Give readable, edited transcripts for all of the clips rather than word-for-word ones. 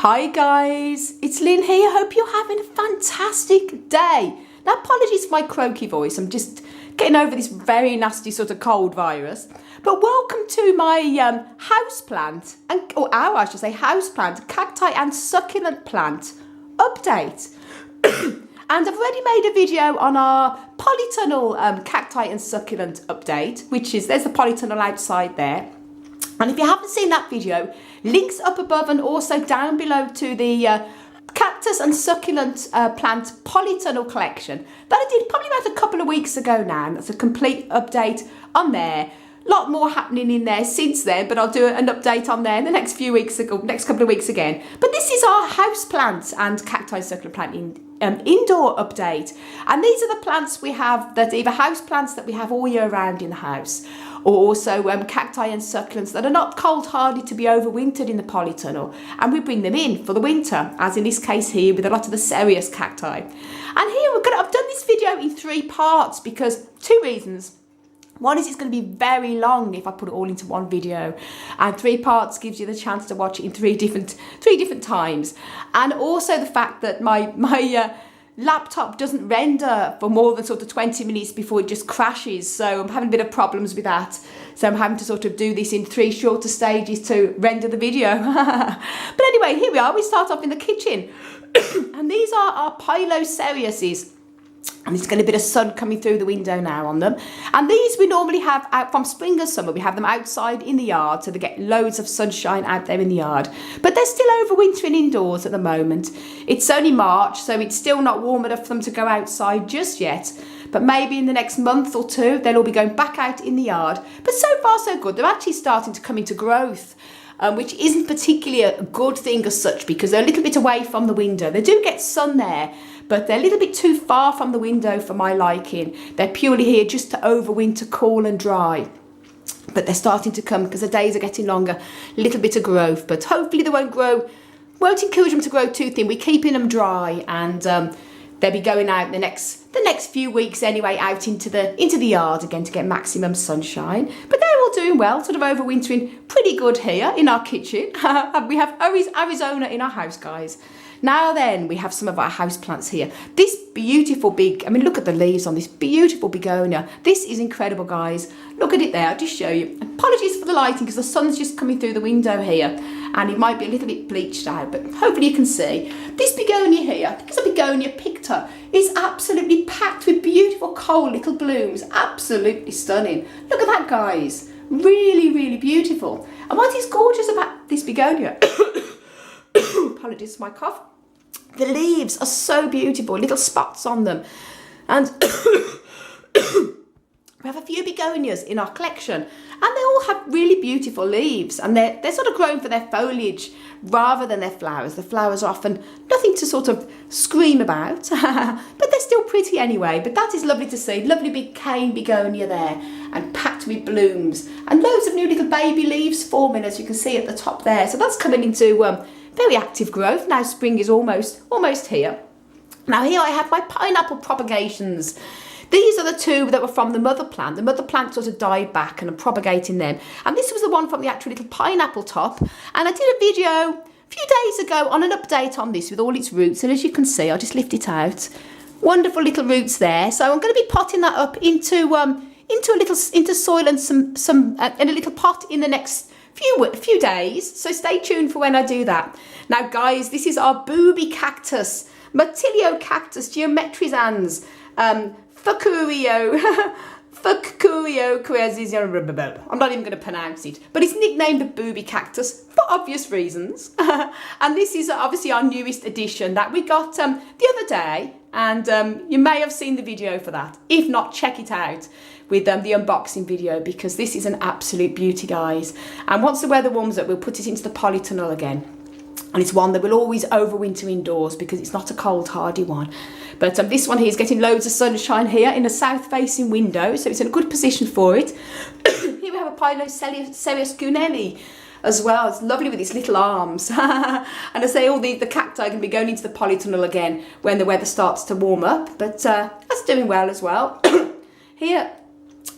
Hi guys, it's Lynn here. Hope you're having a fantastic day. Now apologies for my croaky voice, I'm just getting over this very nasty sort of cold virus. But welcome to my houseplant, houseplant, cacti and succulent plant update. And I've already made a video on our polytunnel cacti and succulent update, which is, there's the polytunnel outside there. And if you haven't seen that video, links up above and also down below to the cactus and succulent plant polytunnel collection that I did probably about a couple of weeks ago now. That's a complete update on there. A lot more happening in there since then, but I'll do an update on there in the next couple of weeks again. But this is our house plants and cacti succulent plant indoor update. And these are the plants we have that either house plants that we have all year round in the house, or also cacti and succulents that are not cold hardy to be overwintered in the polytunnel, and we bring them in for the winter, as in this case here with a lot of the serious cacti. And here I've done this video in 3 parts because 2 reasons. One is it's going to be very long if I put it all into one video, and 3 parts gives you the chance to watch it in three different times. And also the fact that my laptop doesn't render for more than sort of 20 minutes before it just crashes, so I'm having a bit of problems with that, so I'm having to sort of do this in 3 shorter stages to render the video. But anyway, here we are. We start off in the kitchen and these are our Piloceriuses. And there's going to be a bit of sun coming through the window now on them. And these we normally have out from spring and summer. We have them outside in the yard, so they get loads of sunshine out there in the yard. But they're still overwintering indoors at the moment. It's only March, so it's still not warm enough for them to go outside just yet. But maybe in the next month or 2, they'll all be going back out in the yard. But so far so good. They're actually starting to come into growth. Which isn't particularly a good thing as such, because they're a little bit away from the window. They do get sun there, but they're a little bit too far from the window for my liking. They're purely here just to overwinter, cool and dry. But they're starting to come because the days are getting longer, a little bit of growth, but hopefully they won't encourage them to grow too thin. We're keeping them dry, and they'll be going out the next few weeks anyway, out into the yard again to get maximum sunshine. But they're all doing well, sort of overwintering pretty good here in our kitchen. We have Arizona in our house, guys. Now then, we have some of our house plants here. This beautiful look at the leaves on this beautiful begonia. This is incredible, guys. Look at it there, I'll just show you. Apologies for the lighting because the sun's just coming through the window here and it might be a little bit bleached out, but hopefully you can see. This begonia here, I think it's a begonia picta, is absolutely packed with beautiful cold little blooms. Absolutely stunning. Look at that, guys. Really, really beautiful. And what is gorgeous about this begonia, apologies for my cough, the leaves are so beautiful, little spots on them. And we have a few begonias in our collection, and they all have really beautiful leaves, and they're sort of grown for their foliage rather than their flowers. The flowers are often nothing to sort of scream about, but they're still pretty anyway. But that is lovely to see. Lovely big cane begonia there, and packed with blooms, and loads of new little baby leaves forming, as you can see at the top there. So that's coming into very active growth. Now spring is almost here. Now here I have my pineapple propagations. These are the 2 that were from the mother plant. The mother plant sort of died back and I'm propagating them. And this was the one from the actual little pineapple top. And I did a video a few days ago on an update on this with all its roots. And as you can see, I'll just lift it out. Wonderful little roots there. So I'm going to be potting that up into soil and some in a little pot in the next few days. So stay tuned for when I do that. Now guys, this is our booby cactus, Matilio cactus geometrizans, Fucurio I'm not even going to pronounce it, but it's nicknamed the booby cactus for obvious reasons. And this is obviously our newest addition that we got the other day, and you may have seen the video for that. If not, check it out with the unboxing video, because this is an absolute beauty, guys. And once the weather warms up, we'll put it into the polytunnel again. And it's one that will always overwinter indoors because it's not a cold hardy one. But this one here is getting loads of sunshine here in a south facing window, so it's in a good position for it. Here we have a Pilocerius gunelli as well. It's lovely with its little arms. And I say all the cacti can be going into the polytunnel again when the weather starts to warm up, but that's doing well as well. Here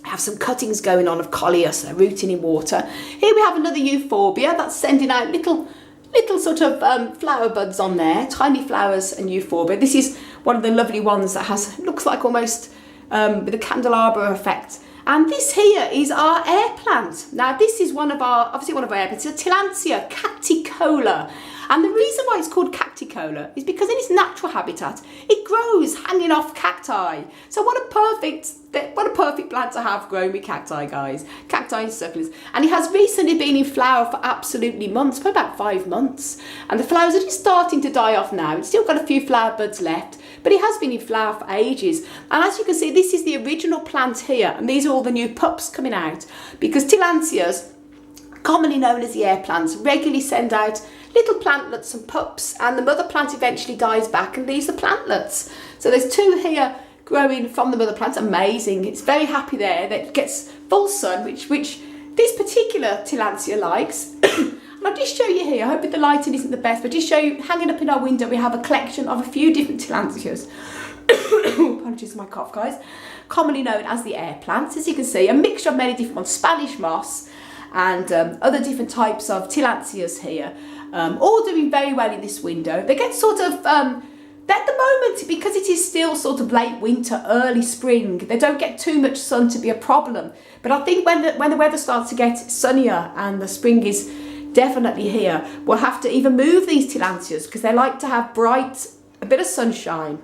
I have some cuttings going on of coleus, rooting in water. Here we have another Euphorbia that's sending out little little sort of flower buds on there, tiny flowers and Euphorbia. This is one of the lovely ones that looks like almost with a candelabra effect. And this here is our air plant. Now this is obviously one of our air plants. It's a Tillandsia cacticola. And the reason why it's called cacticola is because in its natural habitat, it grows hanging off cacti. So what a perfect plant to have growing with cacti, guys. Cacti and succulents. And it has recently been in flower for absolutely months, for about 5 months. And the flowers are just starting to die off now. It's still got a few flower buds left, but it has been in flower for ages. And as you can see, this is the original plant here. And these are all the new pups coming out, because Tillandsias, commonly known as the air plants, regularly send out little plantlets and pups, and the mother plant eventually dies back and leaves the plantlets. So there's 2 here growing from the mother plant. Amazing. It's very happy there that it gets full sun, which this particular Tillandsia likes. And I'll just show you here, I hope that the lighting isn't the best, but just show you, hanging up in our window, we have a collection of a few different Tillandsias. Apologies for my cough, guys. Commonly known as the air plants. As you can see, a mixture of many different ones, Spanish moss and other different types of Tillandsias here. All doing very well in this window. They get sort of, at the moment, because it is still sort of late winter, early spring, they don't get too much sun to be a problem. But I think when the weather starts to get sunnier and the spring is definitely here, we'll have to either move these Tillandsias, because they like to have a bit of sunshine,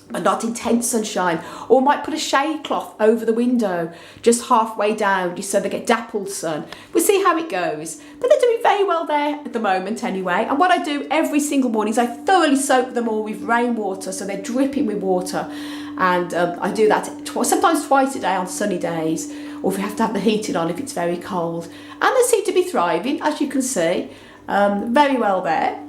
but not intense sunshine, or might put a shade cloth over the window just halfway down, just so they get dappled sun. We'll see how it goes, but they're doing very well there at the moment anyway. And what I do every single morning is I thoroughly soak them all with rainwater, so they're dripping with water. And I do that sometimes twice a day on sunny days, or if you have to have the heating on if it's very cold. And they seem to be thriving, as you can see, very well there.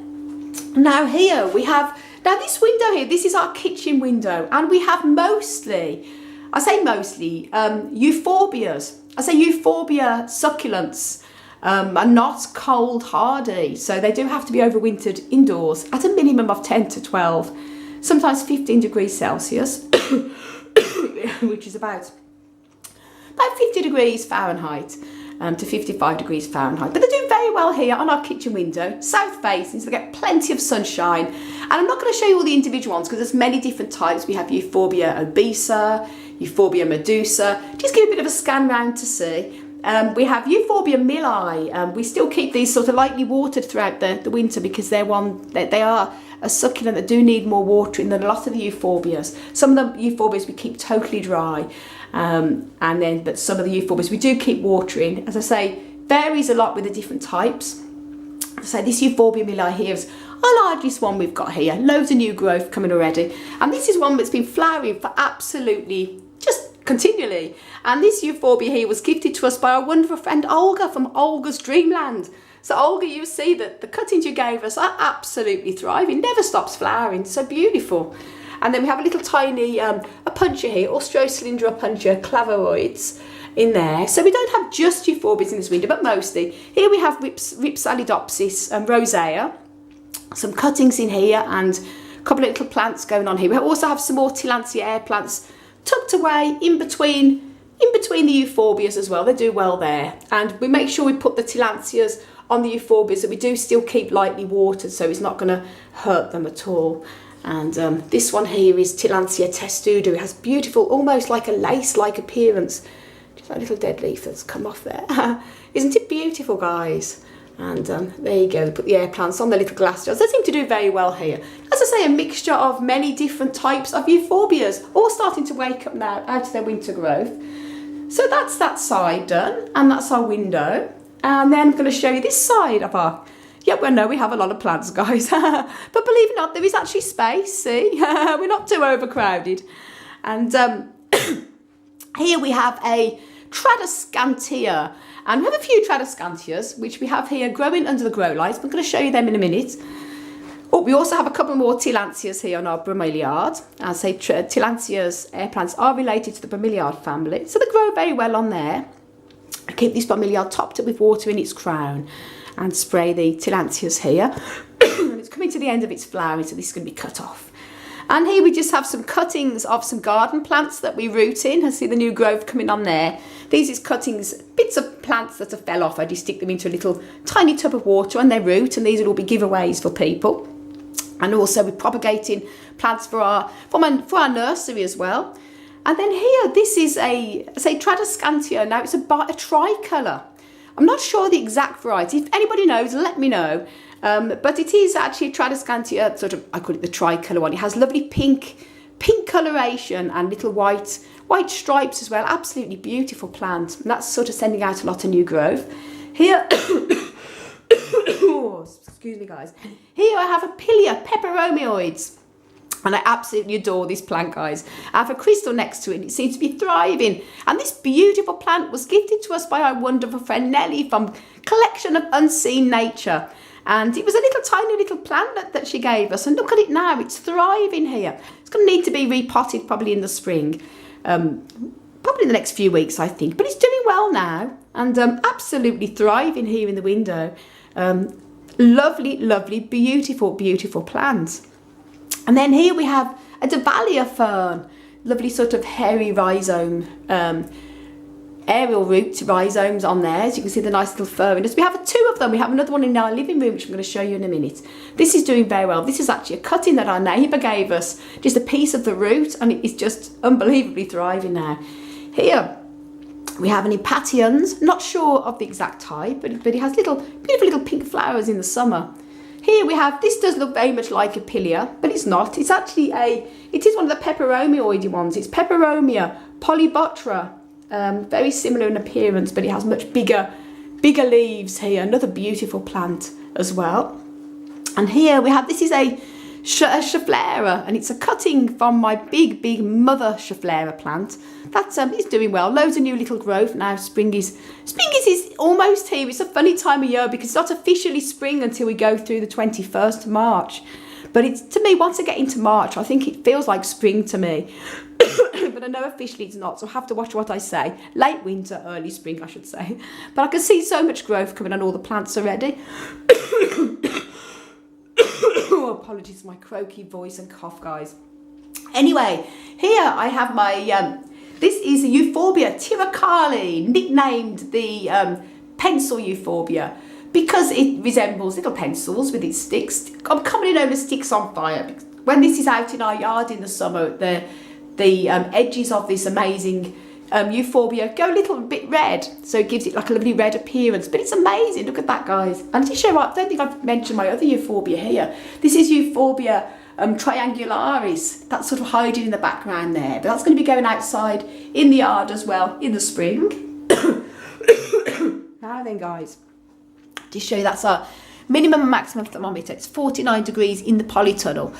Now here we have, this window here, this is our kitchen window, and we have mostly, Euphorbias. I say Euphorbia succulents are not cold hardy, so they do have to be overwintered indoors at a minimum of 10 to 12, sometimes 15 degrees Celsius, which is about 50 degrees Fahrenheit. To 55 degrees Fahrenheit. But they're doing very well here on our kitchen window, south facing, so they get plenty of sunshine. And I'm not going to show you all the individual ones because there's many different types. We have Euphorbia obesa, Euphorbia medusa. Just give a bit of a scan round to see. We have Euphorbia milli. We still keep these sort of lightly watered throughout the winter because they are a succulent that do need more watering than a lot of the Euphorbias. Some of the Euphorbias we keep totally dry. But some of the Euphorbias we do keep watering. As I say, varies a lot with the different types. So this Euphorbia milli here is our largest one we've got here. Loads of new growth coming already. And this is one that's been flowering for absolutely just continually. And this Euphorbia here was gifted to us by our wonderful friend Olga from Olga's Dreamland. So Olga, you see that the cuttings you gave us are absolutely thriving, never stops flowering, so beautiful. And then we have a little tiny a puncher here, Austrocylindra puncher, clavaroids in there. So we don't have just Euphorbias in this window, but mostly. Here we have Ripsalidopsis rosea, some cuttings in here, and a couple of little plants going on here. We also have some more Tillandsia air plants tucked away in between the Euphorbias as well. They do well there. And we make sure we put the Tillandsias on the Euphorbias that we do still keep lightly watered, so it's not going to hurt them at all. And this one here is Tillandsia testudo. It has beautiful, almost like a lace-like appearance. Just that little dead leaf that's come off there. Isn't it beautiful, guys? And there you go. They put the air plants on the little glass jars. They seem to do very well here. As I say, a mixture of many different types of Euphorbias, all starting to wake up now out of their winter growth. So that's that side done, and that's our window. And then I'm going to show you this side of our... Yep, well, no, we have a lot of plants, guys. But believe it or not, there is actually space, see? We're not too overcrowded. And here we have a Tradescantia. And we have a few Tradescantias, which we have here growing under the grow lights. I'm going to show you them in a minute. Oh, we also have a couple more Tillandsias here on our bromeliad. I say Tillandsias air plants are related to the bromeliad family. So they grow very well on there. I keep this bromeliad topped up with water in its crown and spray the Tillandsias here. And it's coming to the end of its flowering, so this is going to be cut off. And here we just have some cuttings of some garden plants that we root in. I see the new growth coming on there. These is cuttings, bits of plants that have fell off. I just stick them into a little tiny tub of water on their root, and these will all be giveaways for people. And also we're propagating plants for our nursery as well. And then here, this is a Tradescantia. Now it's a tricolour. I'm not sure the exact variety. If anybody knows, let me know. But it is actually a Tradescantia, sort of, I call it the tricolour one. It has lovely pink coloration and little white stripes as well. Absolutely beautiful plant. And that's sort of sending out a lot of new growth. Here, excuse me guys. Here I have a Pilia peperomioids. And I absolutely adore this plant, guys. I have a crystal next to it, and it seems to be thriving. And this beautiful plant was gifted to us by our wonderful friend Nellie from Collection of Unseen Nature. And it was a tiny little plant that she gave us. And look at it now, it's thriving here. It's going to need to be repotted probably in the spring. Probably in the next few weeks, I think. But it's doing well now. And absolutely thriving here in the window. Lovely, lovely, beautiful, beautiful plants. And then here we have a Dahlia fern, lovely sort of hairy rhizome, aerial root rhizomes on there. As you can see, the nice little fur in us. We have two of them. We have another one in our living room, which I'm going to show you in a minute. This is doing very well. This is actually a cutting that our neighbour gave us, just a piece of the root, and it is just unbelievably thriving now. Here we have an Impatiens, not sure of the exact type, but it has beautiful little pink flowers in the summer. Here we have, this does look very much like a Pilia, but it's not. It's actually it is one of the peperomioidy ones. It's Peperomia polybotra, very similar in appearance, but it has much bigger leaves here. Another beautiful plant as well. And here we have, this is a Schefflera, and it's a cutting from my big mother Schefflera plant. That's is doing well. Loads of new little growth now. Spring is almost here. It's a funny time of year because it's not officially spring until we go through the 21st of March. But it's, to me, once I get into March, I think it feels like spring to me. But I know officially it's not, so I have to watch what I say. Late winter, early spring, I should say. But I can see so much growth coming on all the plants already. Oh, apologies for my croaky voice and cough, guys. Anyway, here I have my, this is a Euphorbia tiracali, nicknamed the pencil Euphorbia, because it resembles little pencils with its sticks. I'm commonly known as sticks on fire. When this is out in our yard in the summer, the edges of this amazing Euphorbia go a little bit red, so it gives it like a lovely red appearance. But it's amazing. Look at that, guys. And to show you, I don't think I've mentioned my other Euphorbia here. This is Euphorbia triangularis. That's sort of hiding in the background there, but that's going to be going outside in the yard as well in the spring. Now then, guys, to show you, that's our minimum and maximum thermometer. It's 49 degrees in the polytunnel.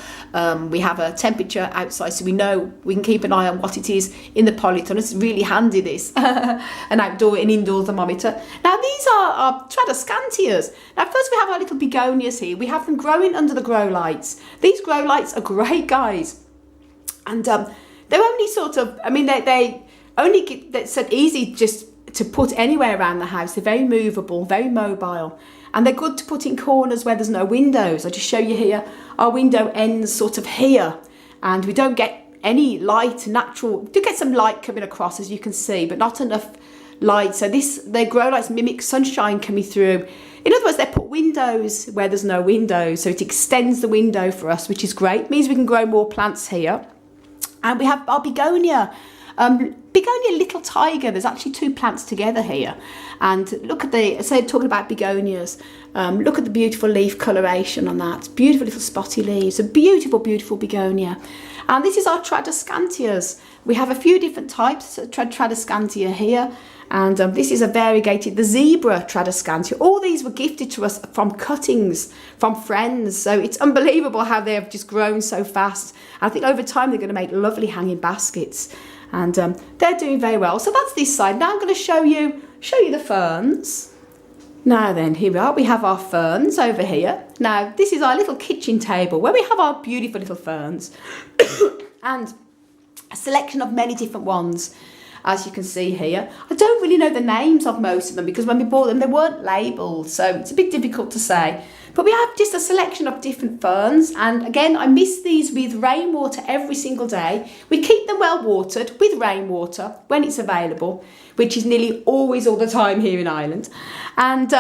We have a temperature outside, so we know we can keep an eye on what it is in the polytunnel. It's really handy, this, an outdoor and indoor thermometer. Now, these are our Tradescantias. Now, first we have our little begonias here. We have them growing under the grow lights. These grow lights are great, guys. And they're only sort of, I mean, they only get, that's so easy just to put anywhere around the house. They're very movable, very mobile. And they're good to put in corners where there's no windows. I'll just show you here. Our window ends sort of here, and we don't get any light, natural. We do get some light coming across, as you can see, but not enough light. So their grow lights mimic sunshine coming through. In other words, they put windows where there's no windows. So it extends the window for us, which is great. It means we can grow more plants here. And we have our begonia. Begonia Little Tiger. There's actually two plants together here, and look at talking about begonias, look at the beautiful leaf coloration on that. Beautiful little spotty leaves. A beautiful begonia. And this is our Tradescantias. We have a few different types of Tradescantia here, and this is a variegated, the zebra Tradescantia. All these were gifted to us from cuttings from friends, so it's unbelievable how they have just grown so fast. I think over time they're going to make lovely hanging baskets. And they're doing very well. So that's this side. Now I'm going to show you the ferns. Now then, here we are. We have our ferns over here. Now, this is our little kitchen table where we have our beautiful little ferns. And a selection of many different ones. as you can see here. I don't really know the names of most of them because when we bought them, they weren't labelled, so it's a bit difficult to say. But we have just a selection of different ferns, and again, I mist these with rainwater every single day. We keep them well watered with rainwater when it's available, which is nearly always all the time here in Ireland. And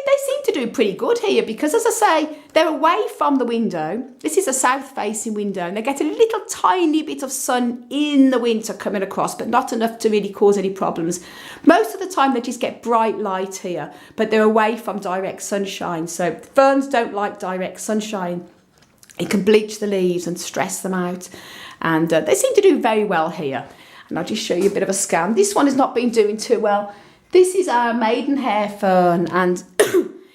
they seem to do pretty good here because, as I say, they're away from the window. This is a south-facing window, and they get a little tiny bit of sun in the winter coming across, but not enough to really cause any problems. Most of the time, they just get bright light here, but they're away from direct sunshine. So ferns don't like direct sunshine. It can bleach the leaves and stress them out, and they seem to do very well here. And I'll just show you a bit of a scan. This one has not been doing too well. This is our maidenhair fern, and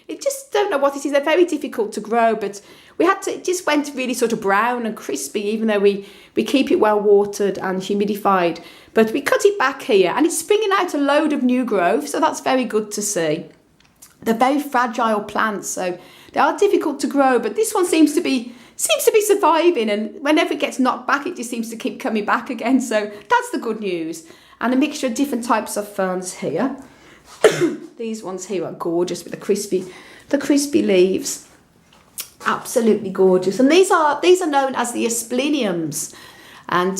it just don't know what it is. They're very difficult to grow, but it just went really sort of brown and crispy, even though we keep it well watered and humidified. But we cut it back here, and it's springing out a load of new growth, so that's very good to see. They're very fragile plants, so they are difficult to grow, but this one seems to be surviving, and whenever it gets knocked back, it just seems to keep coming back again, so that's the good news. And a mixture of different types of ferns here. These ones here are gorgeous with the crispy leaves. Absolutely gorgeous. And these are known as the aspleniums. And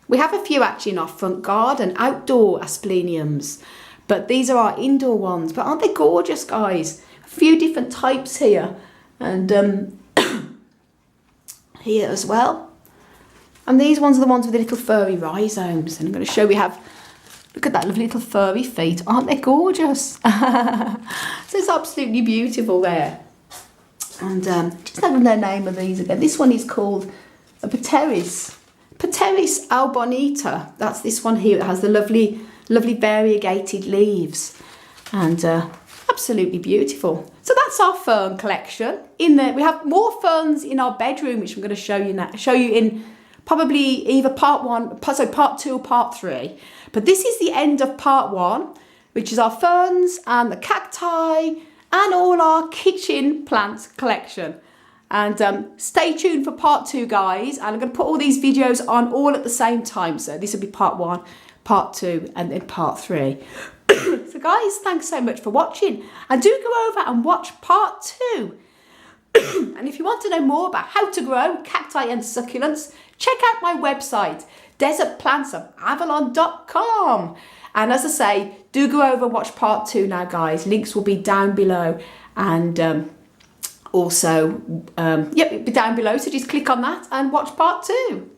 we have a few actually in our front garden, outdoor aspleniums. But these are our indoor ones. But aren't they gorgeous, guys? A few different types here. And here as well. And these ones are the ones with the little furry rhizomes. And I'm going to show look at that lovely little furry feet. Aren't they gorgeous? So it's absolutely beautiful there. And just having the name of these again. This one is called a Pteris. Pteris albonita. That's this one here. It has the lovely variegated leaves. And absolutely beautiful. So that's our fern collection. In there, we have more ferns in our bedroom, which I'm going to show you now. Show you in probably either part 2 or part 3. But this is the end of part 1, which is our ferns and the cacti and all our kitchen plant collection. And stay tuned for part 2, guys. And I'm going to put all these videos on all at the same time. So this will be part 1, part 2, and then part 3. So guys, thanks so much for watching. And do go over and watch part 2. And if you want to know more about how to grow cacti and succulents, check out my website, desertplantsofAvalon.com. And as I say, do go over and watch part 2 now, guys. Links will be down below. And also, it'll be down below. So just click on that and watch part 2.